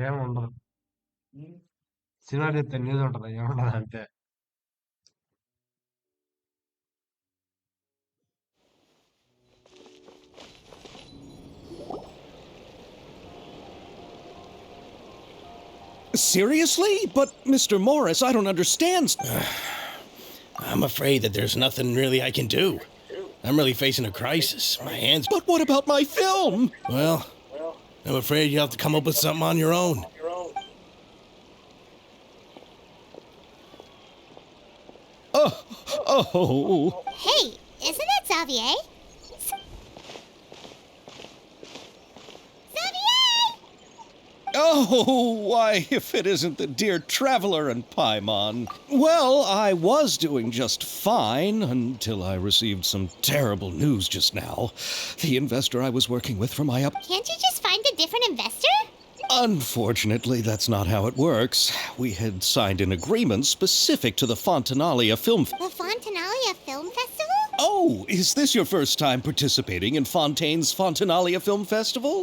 ఏముండదు. సినిమా చెప్తే న్యూస్ ఉంటది, ఏముండదు అంతే. Seriously? But, Mr. Morris, I don't understand. I'm afraid that there's nothing really I can do. I'm really facing a crisis. My hands. But what about my film? Well, I'm afraid you'll have to come up with something on your own. Oh. Hey, isn't that Xavier? Oh, why, if it isn't the dear Traveler and Paimon. Well, I was doing just fine until I received some terrible news just now. The investor I was working with for my Can't you just find a different investor? Unfortunately, that's not how it works. We had signed an agreement specific to the Fontanalia Film The Fontanalia Film Festival? Oh, is this your first time participating in Fontaine's Fontanalia Film Festival?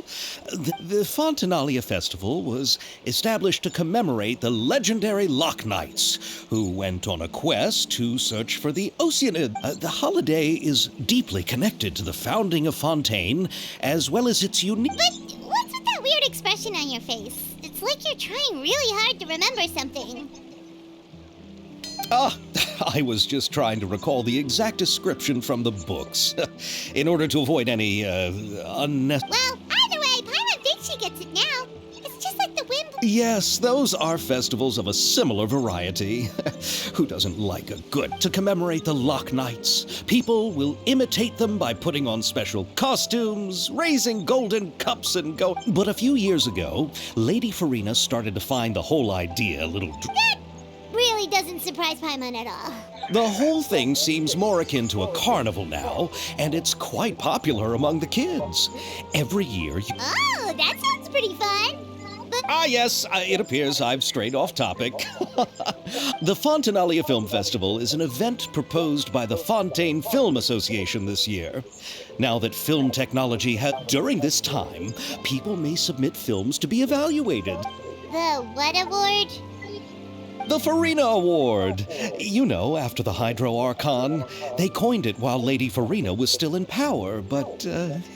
The Fontanalia Festival was established to commemorate the legendary Loch Knights, who went on a quest to search for the Oceanid. The holiday is deeply connected to the founding of Fontaine, as well as its unique... But what's with that weird expression on your face? It's like you're trying really hard to remember something. I was just trying to recall the exact description from the books, in order to avoid any, unnecessary... Well, either way, Paimon thinks she gets it now. It's just like the wind... Yes, those are festivals of a similar variety. Who doesn't like a good to commemorate the Loch Knights? People will imitate them by putting on special costumes, raising golden cups and go... But a few years ago, Lady Farina started to find the whole idea a little... That really doesn't surprise Paimon at all. The whole thing seems more akin to a carnival now, and it's quite popular among the kids. Every year you... Oh, that sounds pretty fun. But... yes, it appears I've strayed off topic. The Fontanalia Film Festival is an event proposed by the Fontaine Film Association this year. Now that film technology has... During this time, people may submit films to be evaluated. The what award? The Farina Award. You know, after the Hydro Archon. They coined it while Lady Farina was still in power, but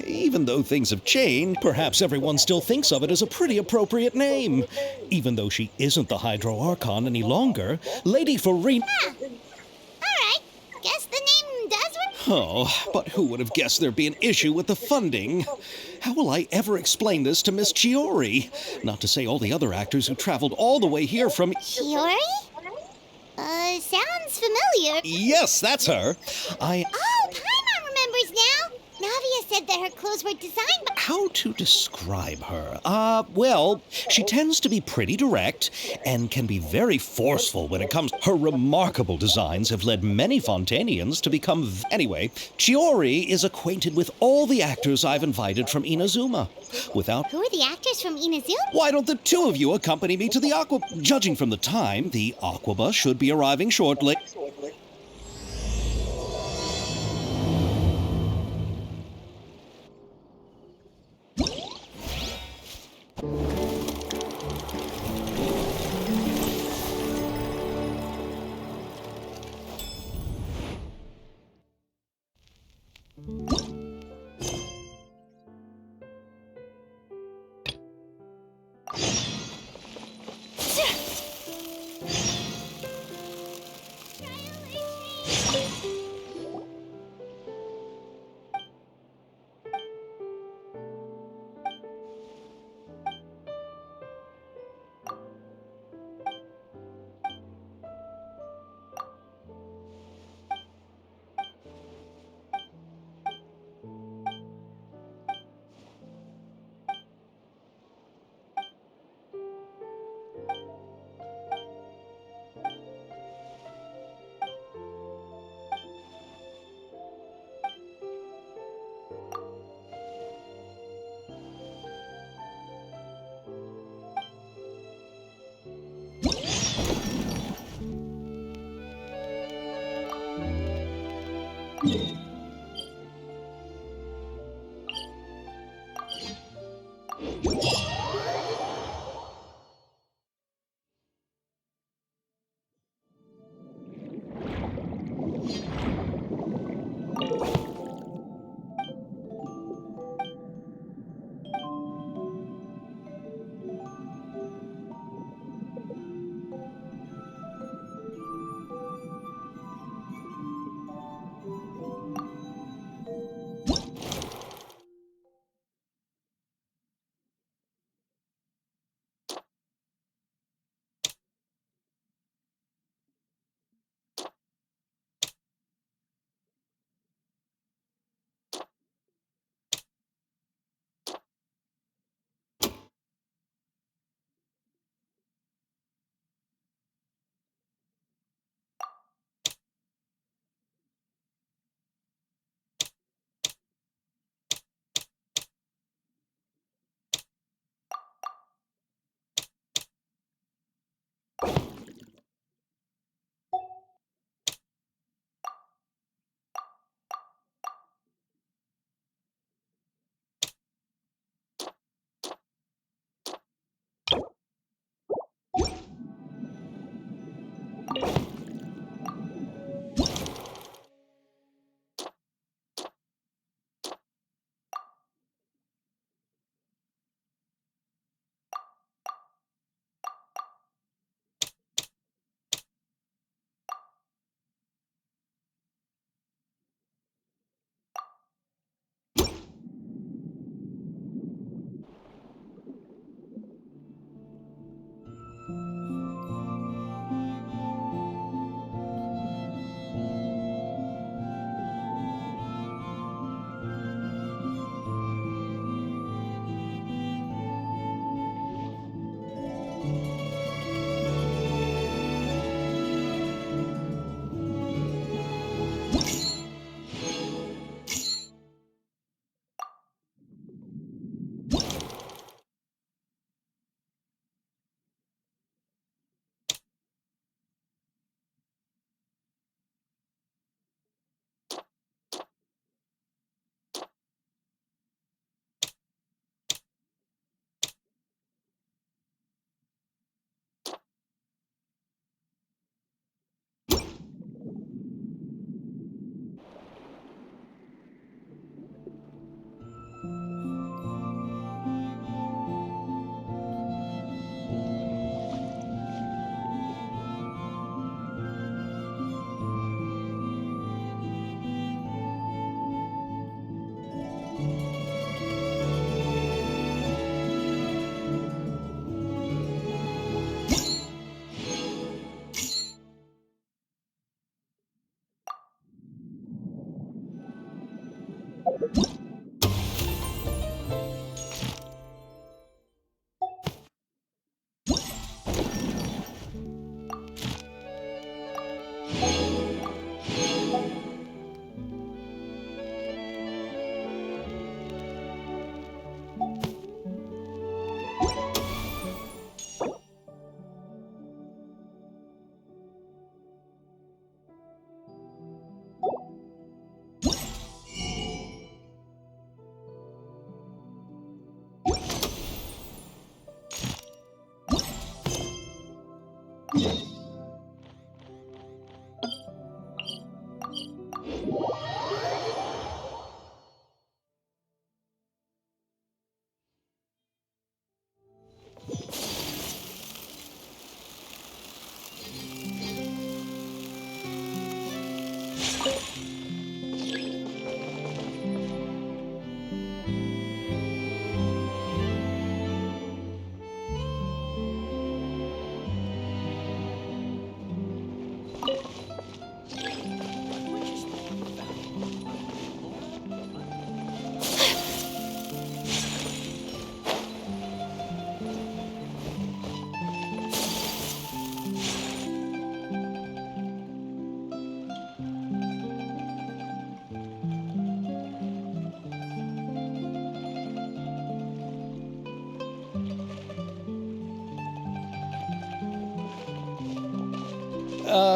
even though things have changed, perhaps everyone still thinks of it as a pretty appropriate name. Even though she isn't the Hydro Archon any longer, Lady Farina... Huh. Alright, guess the name does work. Oh, but who would have guessed there'd be an issue with the funding? How will I ever explain this to Miss Chiori? Not to say all the other actors who traveled all the way here from... Chiori? Sounds familiar. Yes, that's her. Oh, Paimon remembers now. Navia said that her clothes were designed by... How to describe her? Well, she tends to be pretty direct and can be very forceful when it comes... Her remarkable designs have led many Fontanians to become... Anyway, Chiori is acquainted with all the actors I've invited from Inazuma. Without... Who are the actors from Inazuma? Why don't the two of you accompany me to the Aqua... Judging from the time, the Aquabus should be arriving shortly.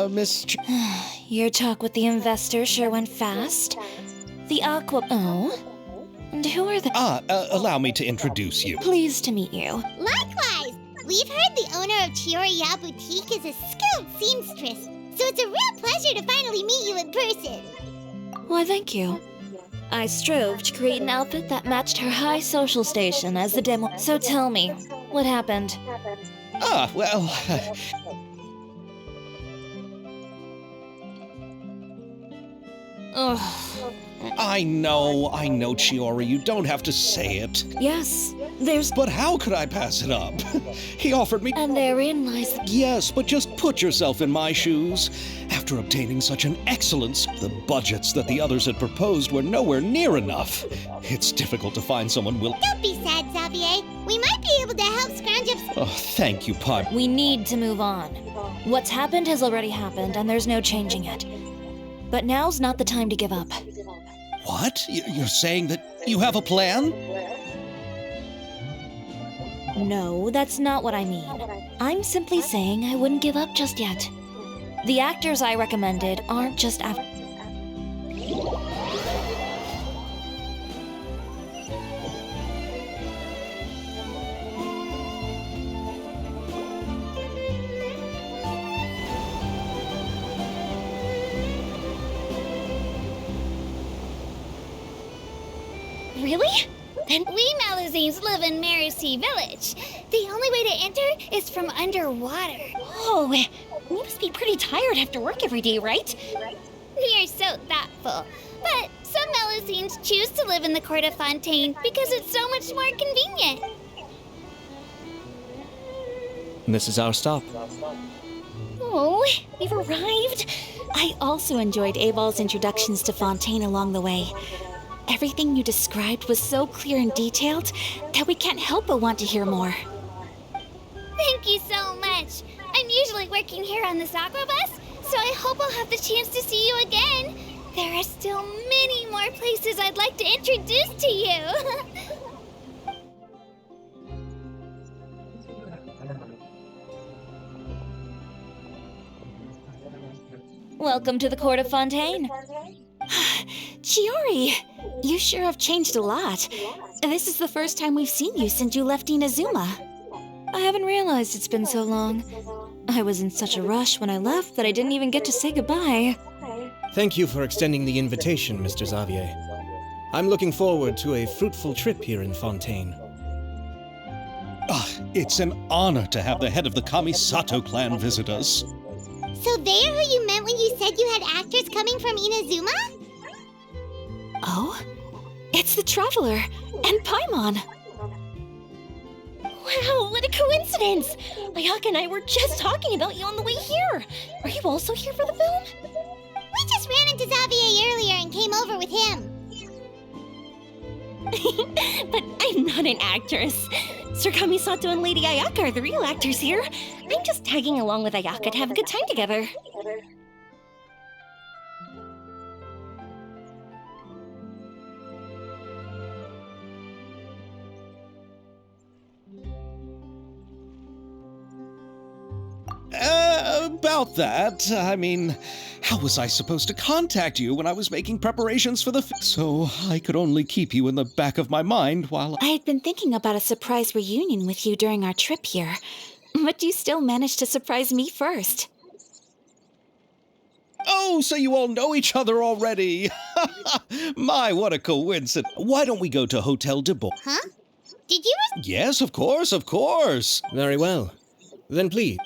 Miss Your talk with the investor sure went fast. The Aqua... Oh? And who are the... allow me to introduce you. Pleased to meet you. Likewise, we've heard the owner of Chioriya Boutique is a skilled seamstress, so it's a real pleasure to finally meet you in person. Why, thank you. I strove to create an outfit that matched her high social station as the demo... So tell me, what happened? Well... Ugh. I know, Chiori, you don't have to say it. Yes, there's... But how could I pass it up? He offered me... And therein lies the... Yes, but just put yourself in my shoes. After obtaining such an excellence, the budgets that the others had proposed were nowhere near enough. It's difficult to find someone will... Don't be sad, Xavier. We might be able to help scrounge up... Oh, thank you, Pod. We need to move on. What's happened has already happened, and there's no changing it. But now's not the time to give up. What? You're saying that you have a plan? No, that's not what I mean. I'm simply saying I wouldn't give up just yet. The actors I recommended aren't just after... Really? Then we Malazines live in Marcy Village. The only way to enter is from underwater. Oh, we must be pretty tired after work every day, right? We are so thoughtful. But some Malazines choose to live in the Court of Fontaine because it's so much more convenient. This is our stop. Oh, we've arrived. I also enjoyed Abal's introductions to Fontaine along the way. Everything you described was so clear and detailed that we can't help but want to hear more. Thank you so much. I'm usually working here on this aqua bus, so I hope I'll have the chance to see you again. There are still many more places I'd like to introduce to you. Welcome to the Court of Fontaine. Chiori, you sure have changed a lot. This is the first time we've seen you since you left Inazuma. I haven't realized it's been so long. I was in such a rush when I left that I didn't even get to say goodbye. Thank you for extending the invitation, Mr. Xavier. I'm looking forward to a fruitful trip here in Fontaine. It's an honor to have the head of the Kamisato clan visit us. So they're who you meant when you said you had actors coming from Inazuma? Oh, it's the Traveler and Paimon. Wow, what a coincidence! Ayaka and I were just talking about you on the way here. Are you also here for the film? We just ran into Xavier earlier and came over with him. But I'm not an actress. Sir Kamisato and Lady Ayaka are the real actors here. I'm just tagging along with Ayaka to have a good time together. About that, I mean, how was I supposed to contact you when I was making preparations for the so I could only keep you in the back of my mind while I had been thinking about a surprise reunion with you during our trip here, but you still managed to surprise me first. Oh, so you all know each other already. My, what a coincidence. Why don't we go to Hotel de Bo? Huh? Did you... Yes, of course, of course. Very well. Then please.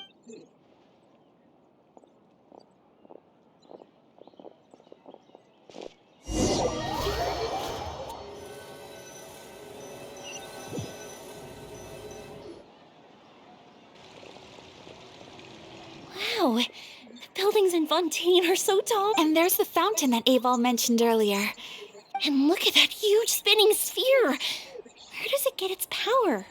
Wow, the buildings in Fontaine are so tall. And there's the fountain that Aval mentioned earlier. And look at that huge spinning sphere. Where does it get its power?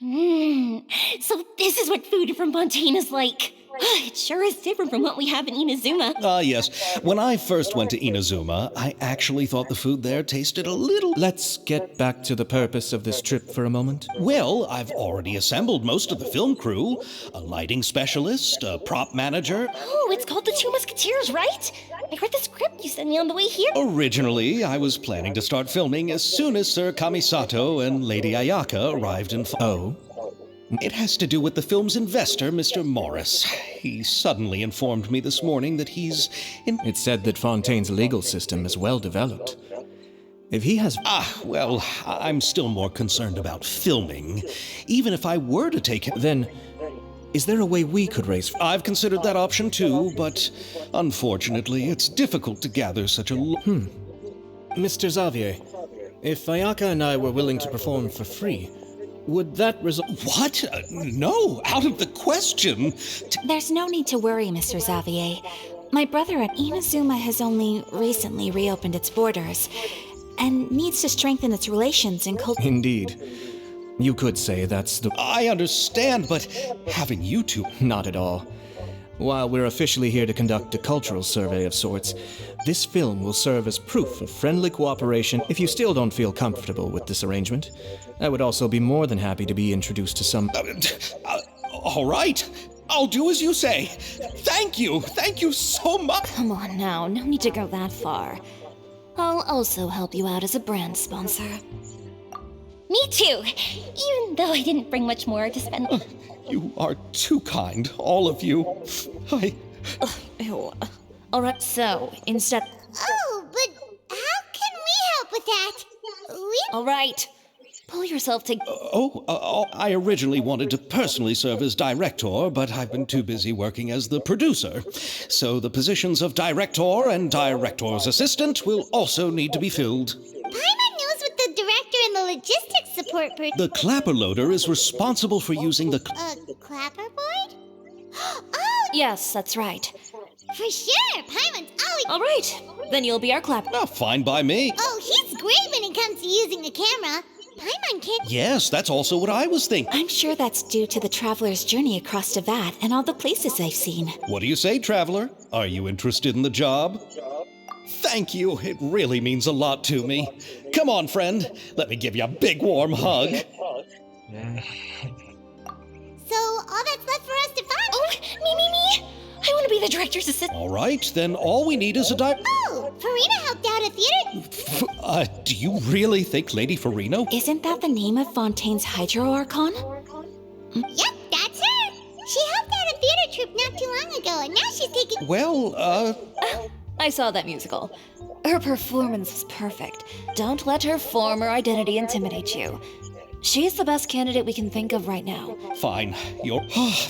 So this is what food from Fontaine is like. It sure is different from what we have in Inazuma. Ah, yes. When I first went to Inazuma, I actually thought the food there tasted a little... Let's get back to the purpose of this trip for a moment. Well, I've already assembled most of the film crew. A lighting specialist, a prop manager. Oh, it's called The Two Musketeers, right? I read the script you sent me on the way here. Originally, I was planning to start filming as soon as Sir Kamisato and Lady Ayaka arrived in... Oh? It has to do with the film's investor, Mr. Morris. He suddenly informed me this morning that he's in... It's said that Fontaine's legal system is well developed. If he has... Well, I'm still more concerned about filming. Even if I were to take him... Then, is there a way we could raise... I've considered that option too, but unfortunately, it's difficult to gather such a... Mr. Xavier, if Ayaka and I were willing to perform for free, would that result... What? No, out of the question. There's no need to worry, Mr. Xavier. My brother at Inazuma has only recently reopened its borders and needs to strengthen its relations and culture. Indeed. You could say that's the... I understand, but having you two... Not at all. While we're officially here to conduct a cultural survey of sorts, this film will serve as proof of friendly cooperation. If you still don't feel comfortable with this arrangement, I would also be more than happy to be introduced to some... all right. I'll do as you say. Thank you. Thank you so much. Come on now, no need to go that far. I'll also help you out as a brand sponsor. Me too, even though I didn't bring much more to spend. You are too kind, all of you. Ew. Alright, so, instead... Oh, but how can we help with that? Alright, pull yourself together. I originally wanted to personally serve as director, but I've been too busy working as the producer. So the positions of director and director's assistant will also need to be filled. Paimon knows what the director and the logistics support person... The clapper loader is responsible for using the... clapperboard? Oh, Yes, that's right. for sure! Paimon's always... Alright, then you'll be our clapper. Fine by me. Oh, he's great when it comes to using the camera. Paimon can't... Yes, that's also what I was thinking. I'm sure that's due to the traveler's journey across Teyvat and all the places they've seen. What do you say, traveler? Are you interested in the job? Thank you. It really means a lot to me. Come on, friend. Let me give you a big warm hug. Yeah. So, all that's left for us to find... Oh, me! I want to be the director's assistant. All right, then all we need is a Oh, Farina helped out at theater... Do you really think Lady Farino? Isn't that the name of Fontaine's Hydro Archon? Yep, that's her! She helped out a theater troupe not too long ago, and now she's taking... Well, I saw that musical. Her performance was perfect. Don't let her former identity intimidate you. She's the best candidate we can think of right now. fine.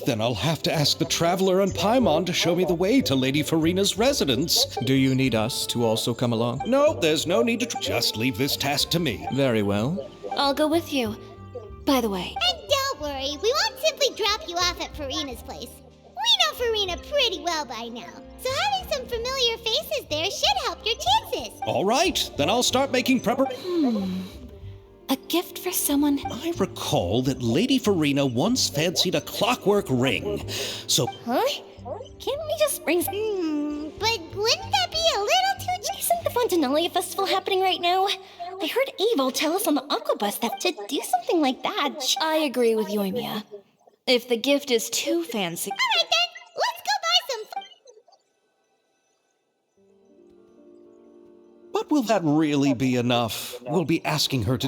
Then I'll have to ask the traveler and Paimon to show me the way to Lady Farina's residence. Do you need us to also come along? No, there's no need to... Just leave this task to me. Very well. I'll go with you. By the way, And don't worry, we won't simply drop you off at Farina's place. We know Farina pretty well by now, so having some familiar faces there should help your chances. All right, then I'll start making A gift for someone... I recall that Lady Farina once fancied a clockwork ring. So, Huh? Can't we just bring... But wouldn't that be a little too... Isn't the Fontanalia Festival happening right now? I heard Avo tell us on the Aquabus that to do something like that... I agree with Yoimiya. If the gift is too fancy... Alright then, let's go buy some... but will that really be enough? We'll be asking her to